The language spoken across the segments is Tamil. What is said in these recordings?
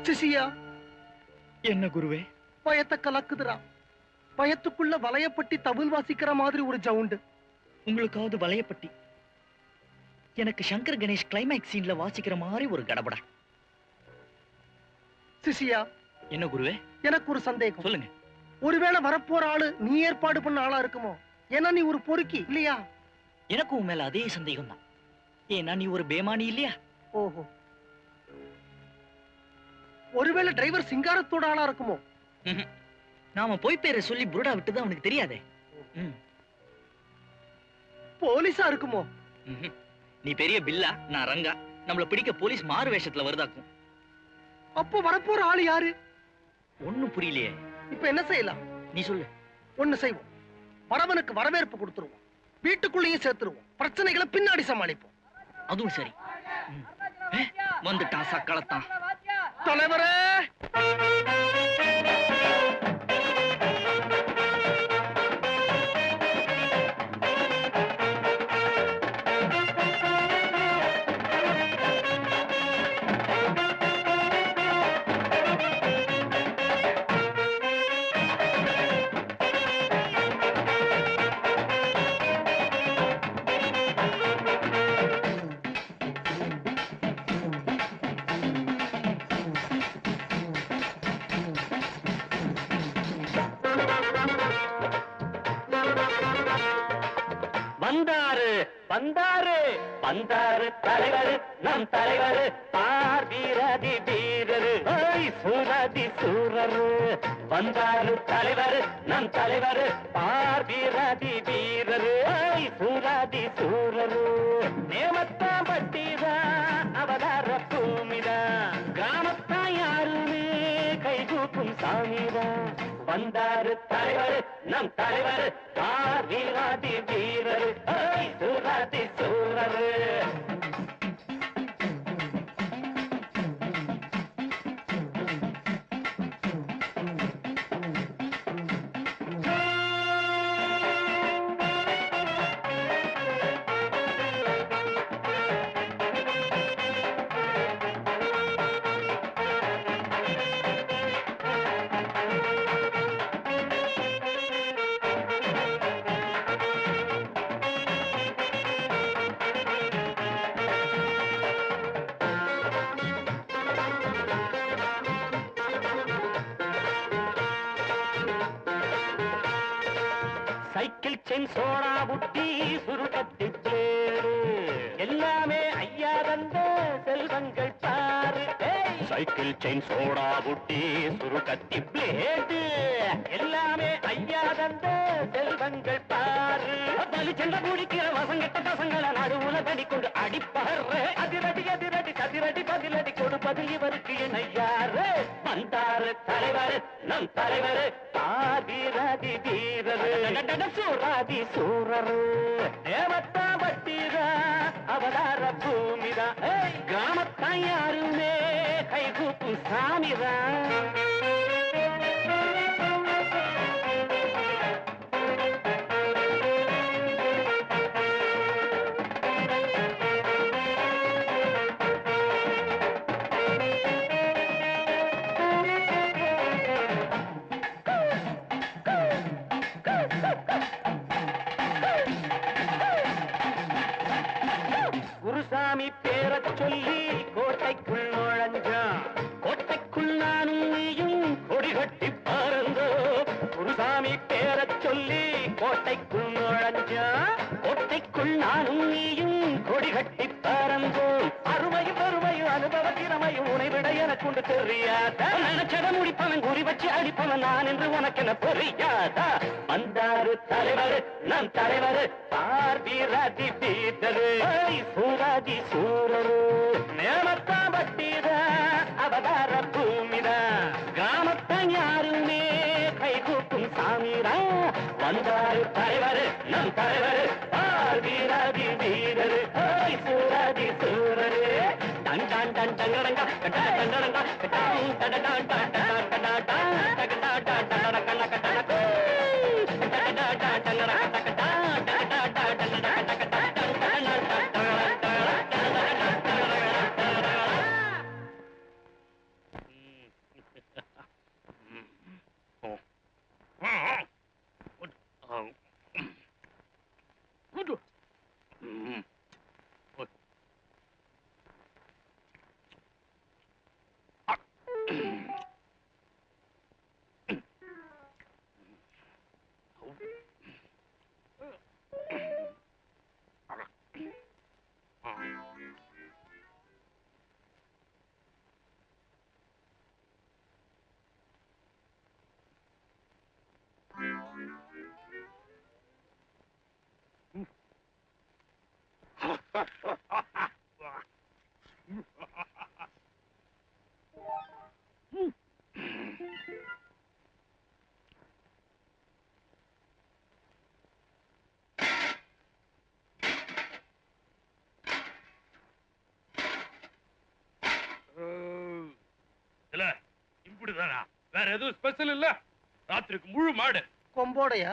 சிசியா, என்ன குருவே? பயத்தை கலக்குதுரா. பயத்துக்குள்ள வளையப்பட்டி தவில் வாசிக்கிற மாதிரி ஒரு ஜவுண்டு. உங்களுக்காவது வளையப்பட்டி, எனக்கு சங்கர் கணேஷ் கிளைமேக்ஸ் சீன்ல வாசிக்கிற மாதிரி ஒரு கடபடா. சிசியா, என்ன குருவே? எனக்கு ஒரு சந்தேகம். சொல்லுங்க. ஒருவேளை வரப்போற ஆளு நீ ஏற்பாடு பண்ண ஆளா இருக்குமோ? ஏன்னா நீ ஒரு பொறுக்கி இல்லையா? எனக்கும் உன் மேல அதே சந்தேகம் தான். ஏன்னா நீ ஒரு பேமானி இல்லையா? ஓஹோ. ஒருவேளை டிரைவர் சிங்காரத்தோட ஆளா இருக்குமோ? நாம போய் பேரை சொல்லி புருடா விட்டுதான் அவனுக்கு தெரியாதே. போலீஸா இருக்குமோ? நீ பெரிய பில்லா, நான் ரங்கா. நம்மள பிடிக்க போலீஸ் மாறு வேஷத்துல வருதாக்கும். அப்போ வரப்போற ஆளு யாரு? ஒண்ணும் புரியலையே. இப்ப என்ன செய்யலாம்? நீ சொல்லு. ஒண்ணு செய்வோம். வரவனுக்கு வரவேற்பு கொடுத்துருவோம், வீட்டுக்குள்ளேயும் சேர்த்துருவோம், பிரச்சனைகளை பின்னாடி சமாளிப்போம். அதுவும் சரி. வந்துட்டான் சக்களத்தான். தலைவரே, வந்தாரு வந்தாரு வந்தாரு தலைவர், நம் தலைவர், ஆர் வீரதி வீரரு, சூரதி சூரரு. வந்தாரு தலைவர், நம் தலைவர், ஆர் வீரதி வீரரு, சூரதி சூரரு. நேமத்தான் பட்டிதா, அவதார பூமிதா, கிராமத்தான் யாருமே கைகூக்கும் சாமிதா. வந்தாரு தலைவர், நம் தலைவர், ஆர் வீராதி வீரரு, சூராதி சூரரு. சைக்கிள் செயின் சோடா புட்டி சுருக்கத்தி பேரு, எல்லாமே ஐயா தந்த செல்வங்கள் பாரு. சைக்கிள் செயின் சோடா புட்டி சுருக்கத்தி பிளேடு, எல்லாமே ஐயா தந்த செல்வங்கள் பாரு. பலி சென்ற குடிக்கிற வசங்கட்ட பசங்களை நடுவுல தடிக்கொண்டு அடிப்பாரு. அதிரடி அதிரடி கதிரடி பதிலடி கொடுப்பது இவருக்கு இணையாரு. வந்தாரு தலைவர், நம் தலைவர், ஆதிரதி வீரரு, சூராதி சூரரு. தேவத்தா வட்டிதா, அவதார பூமிதா, கிராமத்தான் யாருமே கைகூப்பும் சாமிதா. குருசாமி பேரச் சொல்லி கோட்டைக்குள் நுழைஞ்சான். கோட்டைக்குள் நானும் நீயும் கொடி கட்டி பாருங்கோ. குருசாமி பேரச் சொல்லி கோட்டைக்குள் நுழைஞ்சான். கோட்டைக்குள் நானும் நீயும் கொடி கட்டி பாருங்கோ. அருமையும் பெருமையும் அனுபவ திறமையும் உனைவிட எனக்குண்டு தெரியாதா? நினைச்சத முடிப்பவன் குறி வச்சு அடிப்பவன் நான் என்று உனக்கு என்ன புரியாதா? வந்தாரு தலைவர், நம் தலைவர், ஆர் வீராதி வீரரு, சூராதி சூரரு. நேமத்தா பட்டிதா, அவதார பூமிதா, கிராமத்தான் யாருமே கைகூப்பும் சாமிரா. வந்தாரு தலைவர், நம் தலைவர், ஆர் வீராதி வீரரு, சூராதி சூரரு. டன் டன் டன் டங்கடங்கா கட்டா டங்கடங்கா கட்டா டடடா டடடா டடடா டகடா டடடா கண்ண கட்டனக்கு டடடா டங்கடா டகடா டடடா டடடா டகடா டடடா இல்ல இப்படிதானா? வேற எதுவும் ஸ்பெஷல் இல்ல? ராத்திரிக்கு முழு மாடு கொம்போடையா?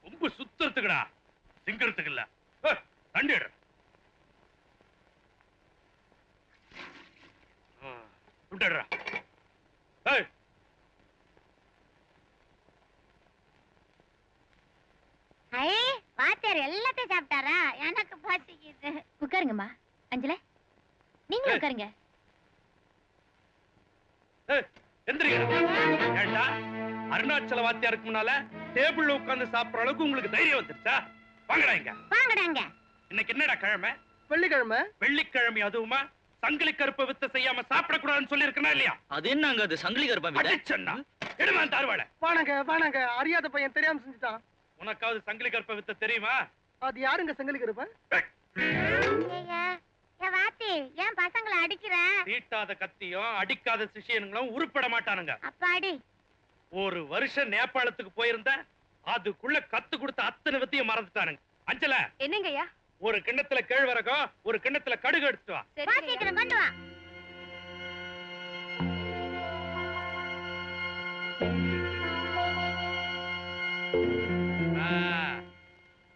கொம்பு சுத்துறதுக்குடா, திங்கிறதுக்கு இல்ல. தண்டி எடு. விட்டுடுறா. வாத்தியார் எல்லாத்தையும் சாப்பிட்டாரா? எனக்கு பசிக்குது. உட்காருங்கம்மா. அஞ்சல, நீங்களும் உட்காருங்க. ஏண்டா, அருணாச்சல வாத்தியாருக்கு முன்னால டேபிள்ல உட்கார்ந்து சாப்பிடுற அளவுக்கு உங்களுக்கு தைரியம் வந்துருச்சா? வாங்கடா இங்க. வாங்கடாங்க. இன்னைக்கு என்னடா கிழமை? வெள்ளிக்கிழமை. வெள்ளிக்கிழமை அதுவுமா சங்கிலி கருப்பை வித்த செய்யாம சாப்பிடக்கூடாதுன்னு சொல்லி இருக்கனா இல்லையா? அது என்னங்க அது சங்கிலி கருப்பை வித்த? அடிச்சன்னா எடுமா தார்வாள. வாணங்க அறியாத பையன் தெரியாம செஞ்சுட்டான். உனக்காவது சங்கிலி கருப்பை வித்த தெரியுமா? அது யாருங்க சங்கிலி கருப்பை? வாத்தி, ஏன் பசங்களை அடிக்கிற? தீட்டாத கத்தியும் அடிக்காத சிஷியனுங்களும் உருப்பட மாட்டானுங்க. அப்பாடி, ஒரு வருஷம் நேபாளத்துக்கு போயிருந்த அதுக்குள்ள கத்து கொடுத்த அத்தனை வித்தையும் மறந்துட்டானுங்க. அஞ்சல, என்னங்கய்யா? ஒரு கிண்ணத்துல கேழ்வரகம், ஒரு கிண்ணத்துல கடுகு எடுத்து வா. சீக்கிரம் கொண்டு வா.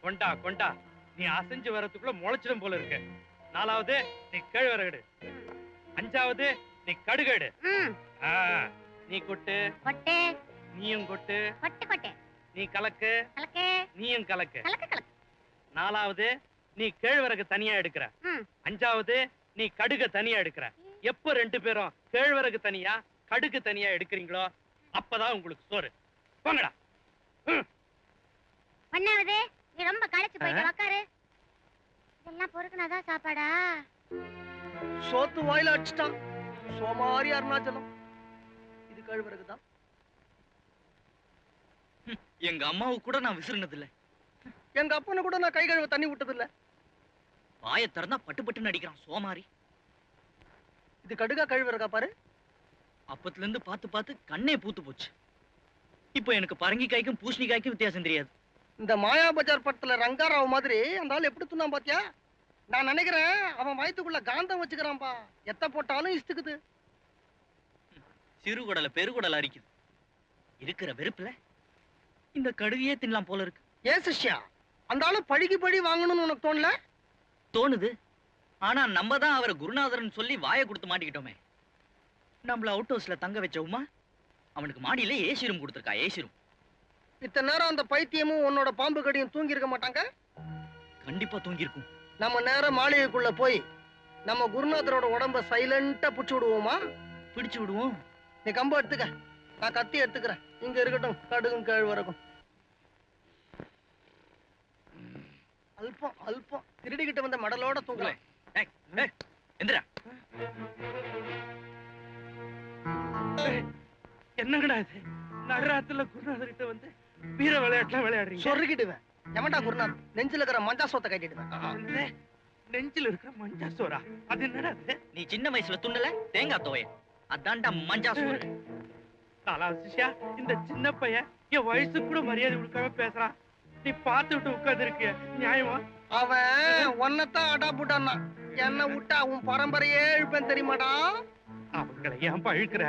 கொண்டா கொண்டா, நீ அசைஞ்சு வரதுக்குள்ள முளைச்சிடும் போல இருக்கு. நாலாவது நீ கேழ்வரகு, அஞ்சாவது நீ கடுகு எடு. நீ கொட்டு கொட்டு, நீயும் கொட்டு கொட்டு கொட்டு, நீ கலக்கு கலக்கு, நீயும் கலக்கு. கலக்கு கலக்கு. நாலாவது நீ கேழ்வரகு தனியா எடுக்கிற. அஞ்சாவது நீ கடுக தனியா எடுக்கிற. எப்ப ரெண்டு பேரும் கேழ்வரகு தனியா கடுகு தனியா எடுக்கிறீங்களோ அப்பதான் உங்களுக்கு சோறு. போங்கடா. ஒண்ணாவது நீ ரொம்ப களைச்சு போயிட்டு உட்காரு. இதெல்லாம் பொறுக்குனாதான் சாப்பாடா? சோத்து வாயில அடிச்சிட்டான். சோமாரி அருணாச்சலம். இது கேழ்வரகுதான். எங்க அம்மாவுக்கு கூட நான் விசிறினது இல்ல. எங்க அப்பனை கூட நான் கை கழுவ தண்ணி விட்டது இல்ல. வாயை திறந்தா பட்டு பட்டுன்னு அடிக்கிறான் சோமாரி. இது கடுகா கேழ்வரகா பாரு. அப்பத்துல இருந்து பார்த்து பார்த்து கண்ணே பூத்து போச்சு. இப்போ எனக்கு பரங்கிக்காய்க்கும் பூசணிக்காய்க்கும் வித்தியாசம் தெரியாது. இந்த மாயா பஜார் படத்துல ரங்காராவ் மாதிரி அந்த ஆள் எப்படி துண்ணான் பாத்தியா? நான் நினைக்கிறேன் அவன் வயித்துக்குள்ள காந்தம் வச்சுக்கிறான்பா. எத்த போட்டாலும் இஸ்துக்குது. சிறுகுடல பெருகுடல அரிக்குது. இருக்கிற வெறுப்புல இந்த கடுகையே தின்னலாம் போல இருக்கு. ஏன் சிஷ்யா, அந்த ஆளு பழிக்கு பழி வாங்கணும்னு உனக்கு தோணல? தோணுது. ஆனா நம்ம தான் அவரை குருநாதர்னு சொல்லி வாயை கொடுத்து மாட்டிக்கிட்டோமே. நம்மள அவுட் ஹவுஸ்ல தங்க வச்ச உமா அவனுக்கு மாடியில ஏசி ரூம் கொடுத்துருக்கா. AC room. இத்தனை நேரம் அந்த பைத்தியமும் உன்னோட பாம்பு கடியும் தூங்கி இருக்க மாட்டாங்க. கண்டிப்பா தூங்கிருக்கும். நம்ம நேரம் மாளிகைக்குள்ள போய் நம்ம குருநாதரோட உடம்ப சைலண்டா புடிச்சு விடுவோமா? பிடிச்சு விடுவோம். நீ கம்பு எடுத்துக்க, நான் கத்தி எடுத்துக்கிறேன். இங்க இருக்கட்டும் கடுகும் கேழ்வரகும். அல்பம் அல்பம் திருடிக்கிட்டு வந்த மடலோட தூங்கலாம். எந்திரா. என்னங்கடா இது? நடுராத்துல குருநாதர்கிட்ட வந்து வீர விளையாட்டுல விளையாடுறீங்க. சொருகிடுவேன். எவன்டா குருநாத்? நெஞ்சில இருக்கிற மஞ்சா சோத்தை கட்டிடுவேன். நெஞ்சில இருக்கிற மஞ்சா சோறா? அது என்னடா? நீ சின்ன வயசுல துண்ணல தேங்காய் தோய, அதான்டா மஞ்சா சோறு. சிஷ்யா, இந்த சின்ன பையன் என் வயசு கூட மரியாதை கொடுக்காம பேசுறான். நீ பார்த்துட்டு உட்கார்ந்து இருக்கிய நியாயமா? அவன் ஒன்னதான் அடா புட்டானா. என்ன விட்டா உன் பரம்பரையே இழுப்பேன் தெரியுமாடா? அவங்களை ஏன் பழுக்கிற?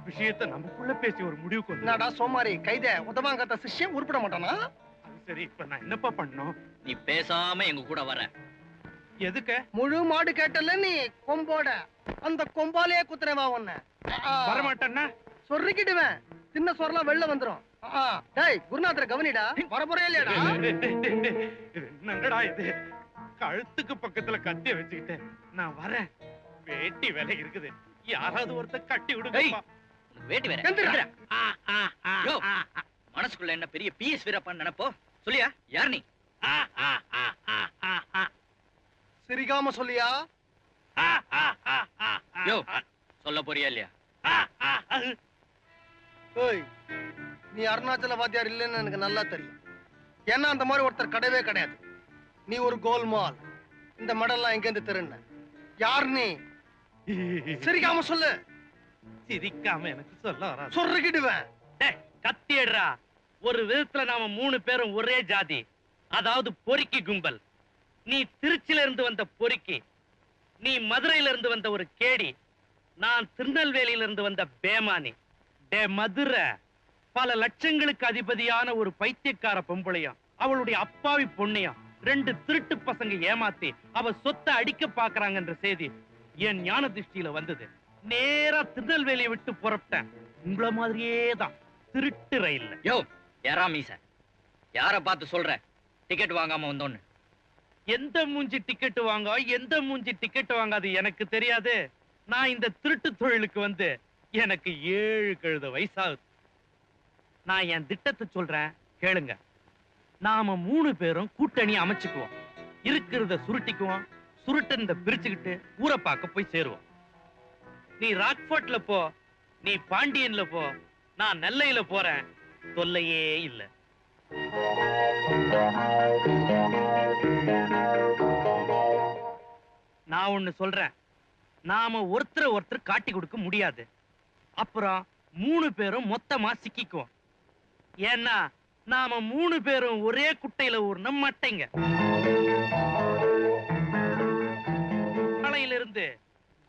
விஷயத்தை நமக்குள்ள பேசி ஒரு முடிவுக்கு என்னடா சோமாரி கைத உதவாங்கத்த சிஷ்யம் உருப்பிட மாட்டானா? அது சரி, இப்ப நான் என்னப்பா பண்ணணும்? நீ பேசாம எங்க கூட வர. எதுக்கு? முழு மாடு கேட்டல நீ கொம்போட. அந்த கொம்பாலே குத்துறவா உன்ன. வரமாட்டேன்னா சொருக்கிடுவேன். சின்ன சொரலாம் வெளில வந்துரும். டேய் குருநாதரை கவனிடா. வரப்போறே இல்லையாடா? என்னங்கடா இது? கழுத்துக்கு பக்கத்துல கத்திய வச்சுக்கிட்டு நான் வரேன். வேட்டி வேலை இருக்குது. யாராவது ஒருத்தர் கட்டி விடுங்க. உனக்கு வேட்டி வேற. எந்திரா. யோ, மனசுக்குள்ள என்ன பெரிய பிஎஸ் வீரப்பான்னு நினைப்போ? சொல்லியா, யார் நீ? சிரிக்காம சொல்லியா? யோ, சொல்ல போறியா இல்லையா? ஏய், நீ அருணாச்சல வாத்தியார் இல்லைன்னு எனக்கு நல்லா தெரியும். ஏன்னா அந்த மாதிரி ஒருத்தர் கிடையவே கிடையாது. நீ ஒரு கோல்மால். இந்த மெடல்லாம் எங்க இருந்து திருண்ண? யார் நீ? சிரிக்காம சொல்லு. சிரிக்காம எனக்கு சொல்ல வராது. சொருகிடுவேன். கத்தி எடுறா. ஒரு விதத்துல நாம 3 பேரும் ஒரே ஜாதி. அதாவது பொறுக்கி கும்பல். நீ திருச்சியில இருந்து வந்த பொறுக்கி, நீ மதுரையில இருந்து வந்த ஒரு கேடி, நான் திருநெல்வேலியில இருந்து வந்த பேமானி. டே மதுரை, பல லட்சங்களுக்கு அதிபதியான ஒரு பைத்தியக்கார பொம்பளையும் அவளுடைய அப்பாவி பொண்ணையும் 2 திருட்டு பசங்க ஏமாத்தி அவ சொத்தை அடிக்க பாக்குறாங்கன்ற செய்தி என் ஞான திருஷ்டியில வந்தது. நேரா திருநெல்வேலியை விட்டு புறப்பட்டேன். உங்கள மாதிரியே தான் திருட்டு ரயில்ல. யோ, யாரா மீச? யார பார்த்து சொல்ற டிக்கெட் வாங்காம வந்தோன்னு? எந்த மூஞ்சி டிக்கெட் வாங்க, எந்த மூஞ்சி டிக்கெட் வாங்காது எனக்கு தெரியாது. நான் இந்த திருட்டு தொழிலுக்கு வந்து எனக்கு 7 கழுத வயசாகுது. நான் என் திட்டத்தை சொல்றேன், கேளுங்க. நாம 3 பேரும் கூட்டணி அமைச்சுக்குவோம். இருக்கிறத சுருட்டிக்குவோம். சுருட்டந்த பிரிச்சுக்கிட்டு ஊரை பார்க்க போய் சேருவோம். நீ ராக்ஃபோர்ட்ல போ, நீ பாண்டியன்ல போ, நான் நெல்லையில போறேன். தொல்லையே இல்ல. நான் ஒண்ணு சொல்றேன், நாம ஒருத்தர் காட்டி கொடுக்க முடியாது. அப்புறம் 3 பேரும் மொத்தமா சிக்கிக்குவோம். ஏன்னா நாம 3 பேரும் ஒரே குட்டையில ஊர்ன மாட்டேங்க. நாளையில இருந்து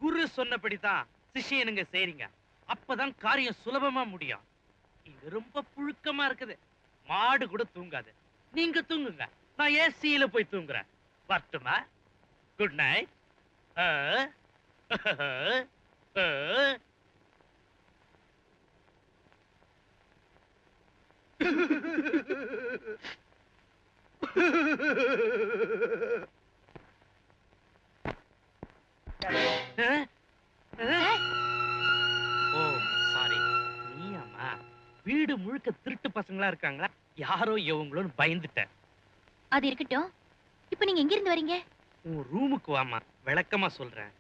குரு சொன்னபடிதான் சிஷியனுங்க செய்றீங்க. அப்பதான் காரியம் சுலபமா முடியும். இது ரொம்ப புழுக்கமா இருக்குது. மாடு கூட தூங்காது. நீங்க தூங்குங்க, நான் ஏசியில போய் தூங்குறேன். வரட்டுமா? Good night. Oh sorry. நீயாமா? வீடு முழுக்க திருட்டு பசங்களா இருக்காங்களா? யாரோ இவங்களோன்னு பயந்துட்டேன். அது இருக்கட்டும். இப்போ நீங்க எங்க இருந்து வரீங்க? உன் ரூமுக்கு வாமா, விளக்கமா சொல்றேன்.